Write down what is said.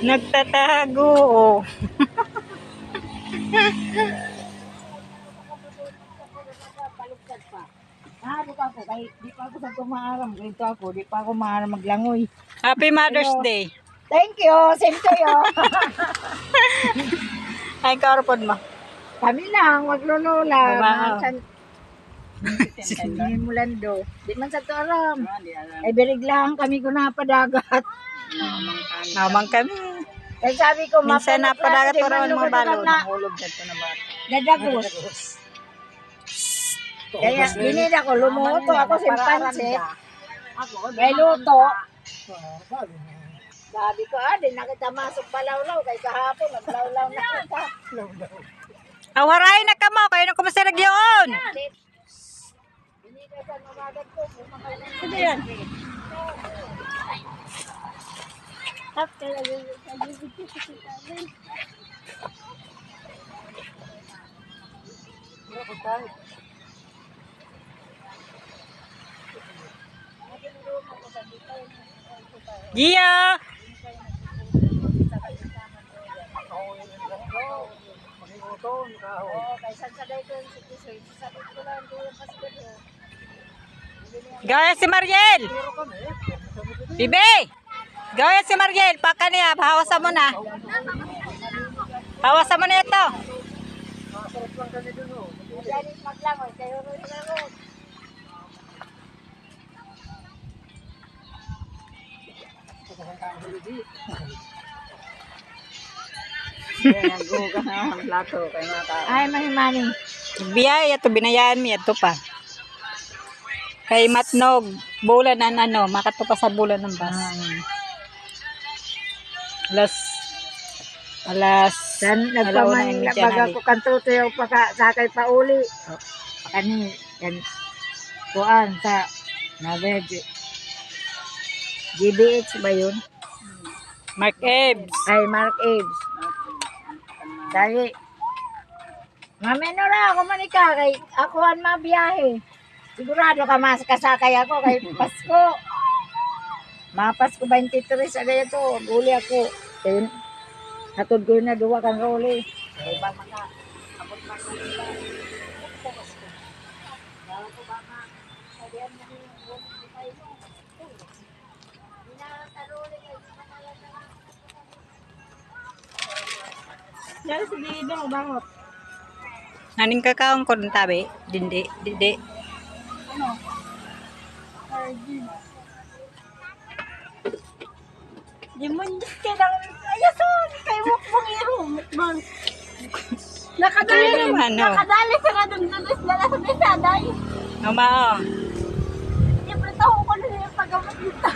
Nagtatago. Oh. Di pa ako sa tumaaram. Ganito ako, di pa ako maaram maglangoy. Happy Mother's Day. Thank you, same to you. Ay, karopod mo. Kami lang, maglulula. Wow. Hindi mulando. Di man sa tuaram. Ay birig lang kami ko napadagat. Namang kami. Kaya sabi ko, Minsan napadagat ko rin mga balo. na Nahulog dito na ba? dadagos. Kaya binida ko, lumuto ako simpanse. May luto. Sabi ko, di nakita masok palawlaw. Kaya kahapon, naglawlaw na kita. Awaray na ka mo. Kayo na kumasarag yun. Binida sa numagat ko. Ano yan? Gia! Gaya si Mariel! Bibi! Gaya si Mariel! Paka niya, pahawasan mo na. Pahawasan mo na ito. Ay, mahimani. Biyaya ito, binayaan mo ito pa. Kay Matnog, bulan ang ano, makato pa sa bulan ng bus. Alas, Dan nagpamanglabaga ko kanto tayo sakay pa uli. Kani yan kuan sa Navege. GBH ba yun? Mark Ebbs. Ay, Mark Aves. Dali. Mameno na ako manika kay akuan mabiyahe. Sigurado ka kasakay ako kay Pasko. Mapasko 23 agay ito. Guli ako. Kaya hatod ko na duwa kang roli. Kaya ba maka abot man sa nila. Yan sige dong bangot. Naning kakaong ko ng tabi? Dindi. Ano? Di mo hindi ka lang. Ayason! Kay mukbang iyo. Mukbang. Nakadali. Ay, naman, no. Nakadali sa kadundulis na nasa bisaday. Umao. Siyempre taho ko na yung paggamot dito.